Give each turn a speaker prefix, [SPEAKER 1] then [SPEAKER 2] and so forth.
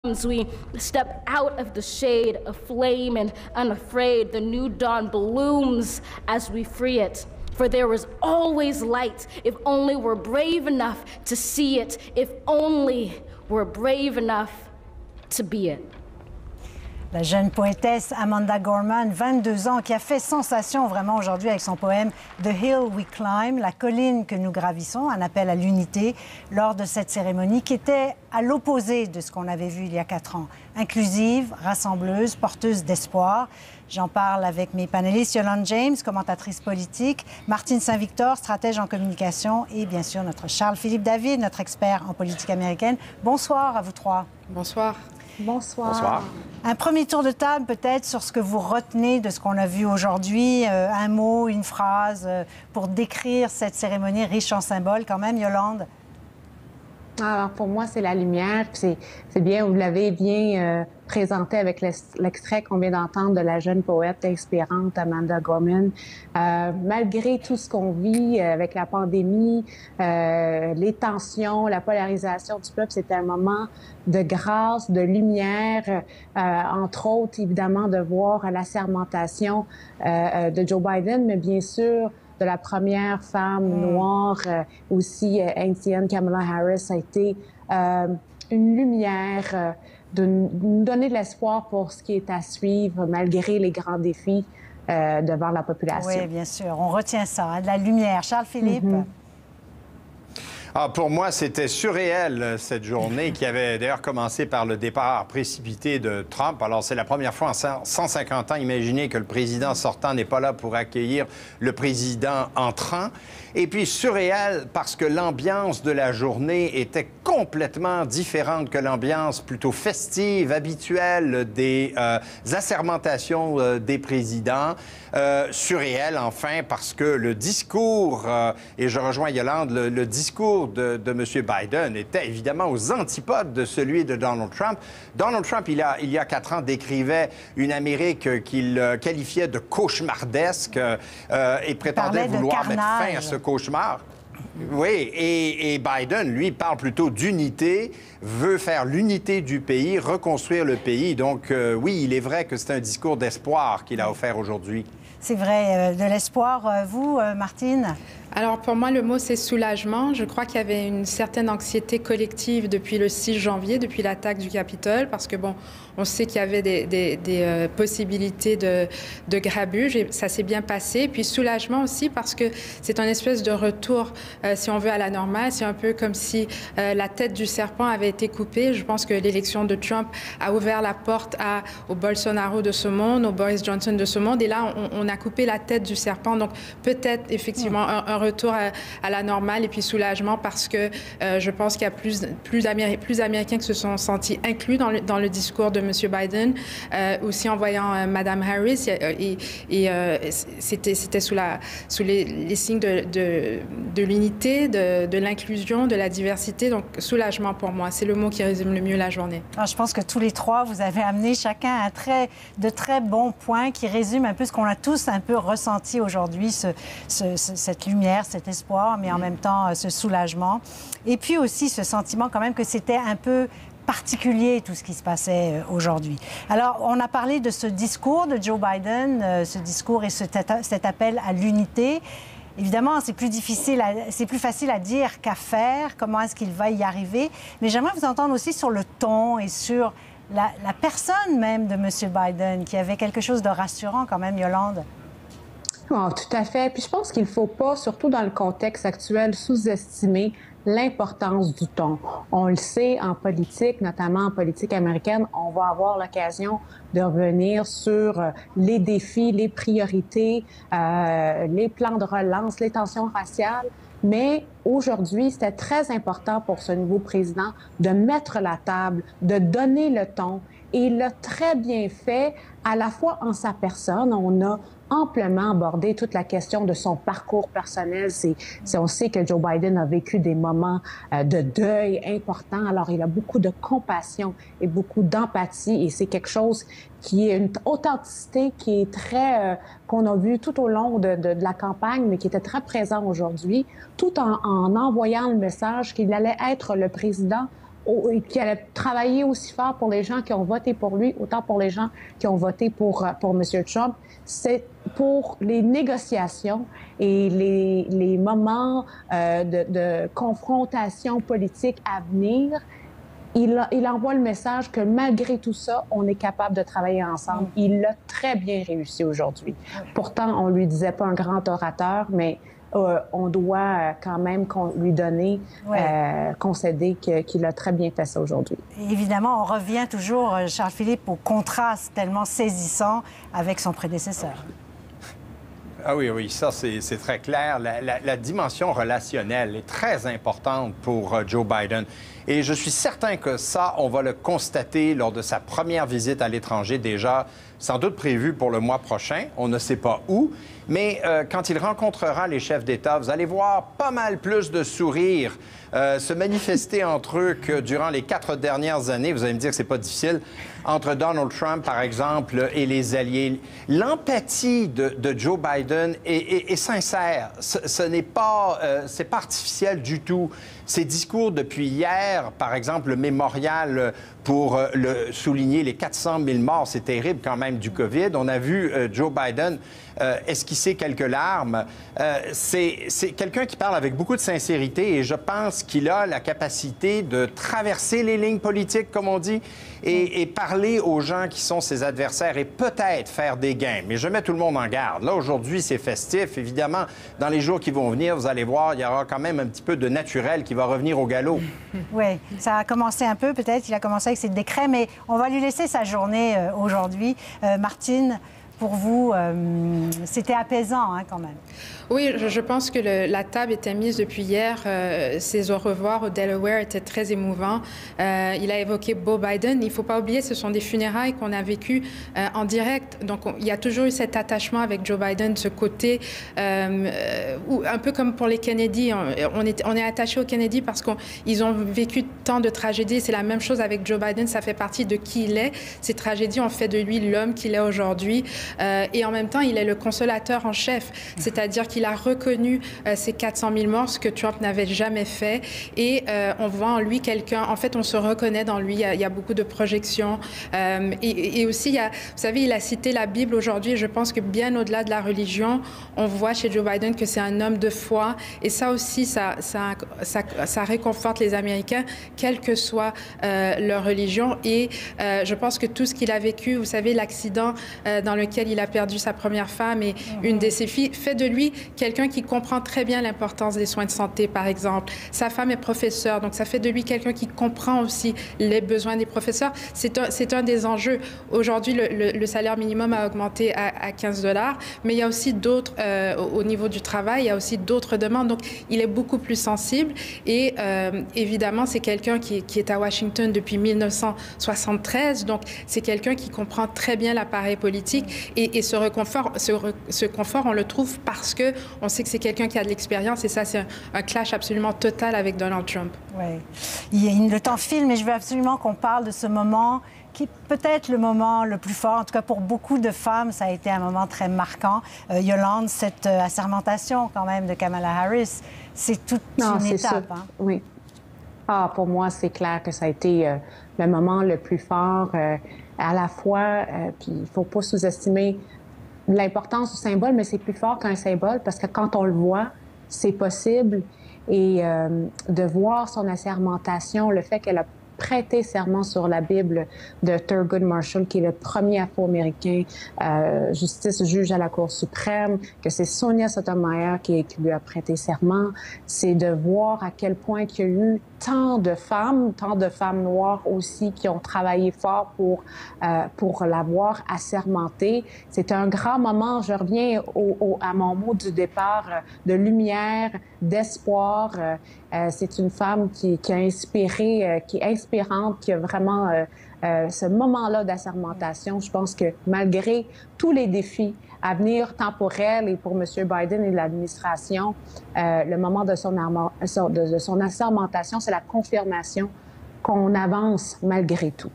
[SPEAKER 1] We step out of the shade, aflame and unafraid. The new dawn blooms as we free it. For there is always light, if only we're brave enough to see it, if only we're brave enough to be it.
[SPEAKER 2] La jeune poétesse Amanda Gorman, 22 ans, qui a fait sensation vraiment aujourd'hui avec son poème The Hill We Climb, la colline que nous gravissons, un appel à l'unité lors de cette cérémonie qui était à l'opposé de ce qu'on avait vu il y a 4 ans. Inclusive, rassembleuse, porteuse d'espoir. J'en parle avec mes panélistes, Yolande James, commentatrice politique, Martine Saint-Victor, stratège en communication et bien sûr notre Charles-Philippe David, notre expert en politique américaine. Bonsoir à vous trois.
[SPEAKER 3] Bonsoir.
[SPEAKER 4] Bonsoir.
[SPEAKER 5] Bonsoir.
[SPEAKER 2] Un premier tour de table peut-être sur ce que vous retenez de ce qu'on a vu aujourd'hui. Un mot, une phrase pour décrire cette cérémonie riche en symboles quand même, Yolande.
[SPEAKER 4] Alors pour moi, c'est la lumière. C'est bien, vous l'avez bien présenté avec l'extrait qu'on vient d'entendre de la jeune poète inspirante Amanda Gorman. Malgré tout ce qu'on vit avec la pandémie, les tensions, la polarisation du peuple, c'était un moment de grâce, de lumière, entre autres, évidemment, de voir l'assermentation de Joe Biden, mais bien sûr, de la première femme noire, aussi haïtienne, Kamala Harris, a été une lumière, de nous donner de l'espoir pour ce qui est à suivre, malgré les grands défis devant la population.
[SPEAKER 2] Oui, bien sûr, on retient ça, hein, de la lumière. Charles-Philippe?
[SPEAKER 5] Ah, pour moi, c'était surréel, cette journée, qui avait d'ailleurs commencé par le départ précipité de Trump. Alors, c'est la première fois en 150 ans, imaginez que le président sortant n'est pas là pour accueillir le président entrant. Et puis, surréel parce que l'ambiance de la journée était complètement différente que l'ambiance plutôt festive, habituelle des assermentations des présidents. Surréel, enfin, parce que le discours, et je rejoins Yolande, le discours de M. Biden était évidemment aux antipodes de celui de Donald Trump. Donald Trump, il y a 4 ans, décrivait une Amérique qu'il qualifiait de cauchemardesque et prétendait vouloir mettre fin à ce cauchemar. Oui, et Biden, lui, parle plutôt d'unité, veut faire l'unité du pays, reconstruire le pays. Donc, oui, il est vrai que c'est un discours d'espoir qu'il a offert aujourd'hui.
[SPEAKER 2] C'est vrai, de l'espoir. Vous, Martine?
[SPEAKER 3] Alors, pour moi, le mot, c'est soulagement. Je crois qu'il y avait une certaine anxiété collective depuis le 6 janvier, depuis l'attaque du Capitole, parce que, bon, on sait qu'il y avait des possibilités de grabuge, et ça s'est bien passé. Et puis, soulagement aussi, parce que c'est un espèce de retour, si on veut, à la normale. C'est un peu comme si la tête du serpent avait été coupée. Je pense que l'élection de Trump a ouvert la porte au Bolsonaro de ce monde, au Boris Johnson de ce monde. Et là, on a coupé la tête du serpent. Donc, peut-être, effectivement, un retour à la normale et puis soulagement parce que je pense qu'il y a plus Américains qui se sont sentis inclus dans le discours de M. Biden. Aussi en voyant Mme Harris, c'était sous les signes de l'unité, de l'inclusion, de la diversité. Donc, soulagement pour moi, c'est le mot qui résume le mieux la journée.
[SPEAKER 2] Alors, je pense que tous les trois, vous avez amené chacun de très bons points qui résument un peu ce qu'on a tous un peu ressenti aujourd'hui, cette lumière, cet espoir, mais en même temps ce soulagement. Et puis aussi ce sentiment quand même que c'était un peu particulier tout ce qui se passait aujourd'hui. Alors, on a parlé de ce discours de Joe Biden, ce discours et cet appel à l'unité. Évidemment, c'est plus facile à dire qu'à faire. Comment est-ce qu'il va y arriver? Mais j'aimerais vous entendre aussi sur le ton et sur la personne même de M. Biden, qui avait quelque chose de rassurant quand même, Yolande.
[SPEAKER 4] Oh, tout à fait. Puis je pense qu'il ne faut pas, surtout dans le contexte actuel, sous-estimer l'importance du ton. On le sait en politique, notamment en politique américaine, on va avoir l'occasion de revenir sur les défis, les priorités, les plans de relance, les tensions raciales. Mais aujourd'hui, c'était très important pour ce nouveau président de mettre la table, de donner le ton. Et il l'a très bien fait, à la fois en sa personne. On a amplement abordé toute la question de son parcours personnel. On sait que Joe Biden a vécu des moments de deuil importants. Alors, il a beaucoup de compassion et beaucoup d'empathie. Et c'est quelque chose qui est une authenticité qui est très... qu'on a vu tout au long de la campagne, mais qui était très présent aujourd'hui, tout en envoyant le message qu'il allait être le président qui allait travailler aussi fort pour les gens qui ont voté pour lui, autant pour les gens qui ont voté pour M. Trump. C'est pour les négociations et les moments de confrontation politique à venir. Il envoie le message que malgré tout ça, on est capable de travailler ensemble. Il l'a très bien réussi aujourd'hui. Pourtant, on lui disait pas un grand orateur, mais on doit quand même lui donner, concéder qu'il a très bien fait ça aujourd'hui.
[SPEAKER 2] Évidemment, on revient toujours, Charles-Philippe, au contraste tellement saisissant avec son prédécesseur.
[SPEAKER 5] Ah oui, oui, ça c'est très clair. La dimension relationnelle est très importante pour Joe Biden. Et je suis certain que ça, on va le constater lors de sa première visite à l'étranger déjà, sans doute prévue pour le mois prochain. On ne sait pas où. Mais quand il rencontrera les chefs d'État, vous allez voir pas mal plus de sourires se manifester entre eux que durant les 4 dernières années. Vous allez me dire que c'est pas difficile. Entre Donald Trump, par exemple, et les alliés. L'empathie de Joe Biden est sincère. Ce n'est pas, c'est pas artificiel du tout. Ses discours depuis hier, par exemple, le mémorial pour souligner les 400 000 morts, c'est terrible quand même du COVID. On a vu Joe Biden esquisser quelques larmes. C'est quelqu'un qui parle avec beaucoup de sincérité et je pense qu'il a la capacité de traverser les lignes politiques, comme on dit, et parler aux gens qui sont ses adversaires et peut-être faire des gains. Mais je mets tout le monde en garde. Là, aujourd'hui, c'est festif. Évidemment, dans les jours qui vont venir, vous allez voir, il y aura quand même un petit peu de naturel qui va revenir au galop.
[SPEAKER 2] Oui, ça a commencé un peu, peut-être. Il a commencé avec ses décrets, mais on va lui laisser sa journée aujourd'hui. Martine, pour vous, c'était apaisant quand même.
[SPEAKER 3] Oui, je pense que la table était mise depuis hier. Ses au revoir au Delaware étaient très émouvants. Il a évoqué Beau Biden. Il ne faut pas oublier, ce sont des funérailles qu'on a vécues en direct. Donc, il y a toujours eu cet attachement avec Joe Biden, ce côté, un peu comme pour les Kennedy. On est attaché aux Kennedy parce qu'ils ont vécu tant de tragédies. C'est la même chose avec Joe Biden. Ça fait partie de qui il est. Ces tragédies ont fait de lui l'homme qu'il est aujourd'hui. Et en même temps, il est le consolateur en chef. C'est-à-dire qu'il a reconnu ces 400 000 morts, ce que Trump n'avait jamais fait. Et on voit en lui quelqu'un... En fait, on se reconnaît dans lui. Il y a beaucoup de projections. Et aussi, vous savez, il a cité la Bible aujourd'hui. Et je pense que bien au-delà de la religion, on voit chez Joe Biden que c'est un homme de foi. Et ça aussi, ça réconforte les Américains, quelle que soit leur religion. Et je pense que tout ce qu'il a vécu, vous savez, l'accident dans lequel il a perdu sa première femme et une de ses filles, fait de lui quelqu'un qui comprend très bien l'importance des soins de santé, par exemple. Sa femme est professeure, donc ça fait de lui quelqu'un qui comprend aussi les besoins des professeurs. C'est un des enjeux. Aujourd'hui, le salaire minimum a augmenté à 15 $, mais il y a aussi d'autres, au niveau du travail, il y a aussi d'autres demandes. Donc, il est beaucoup plus sensible et évidemment, c'est quelqu'un qui est à Washington depuis 1973. Donc, c'est quelqu'un qui comprend très bien l'appareil politique et ce confort, on le trouve parce que on sait que c'est quelqu'un qui a de l'expérience et ça, c'est un clash absolument total avec Donald Trump.
[SPEAKER 2] Oui. Le temps file, mais je veux absolument qu'on parle de ce moment qui est peut-être le moment le plus fort. En tout cas, pour beaucoup de femmes, ça a été un moment très marquant. Yolande, cette assermentation quand même de Kamala Harris, c'est toute une étape. Hein?
[SPEAKER 4] Oui. Pour moi, c'est clair que ça a été le moment le plus fort. À la fois, puis il ne faut pas sous-estimer l'importance du symbole, mais c'est plus fort qu'un symbole parce que quand on le voit, c'est possible. Et de voir son assermentation, le fait qu'elle a prêté serment sur la Bible de Thurgood Marshall, qui est le premier Afro-Américain juge à la Cour suprême, que c'est Sonia Sotomayor qui lui a prêté serment, c'est de voir à quel point il y a eu tant de femmes noires aussi qui ont travaillé fort pour l'avoir assermenté. C'est un grand moment, je reviens à mon mot du départ, de lumière, d'espoir. C'est une femme qui a inspiré, qui est inspirante, qui a vraiment ce moment-là d'assermentation. Je pense que malgré tous les défis à venir temporels et pour M. Biden et l'administration, le moment de son assermentation, c'est la confirmation qu'on avance malgré tout.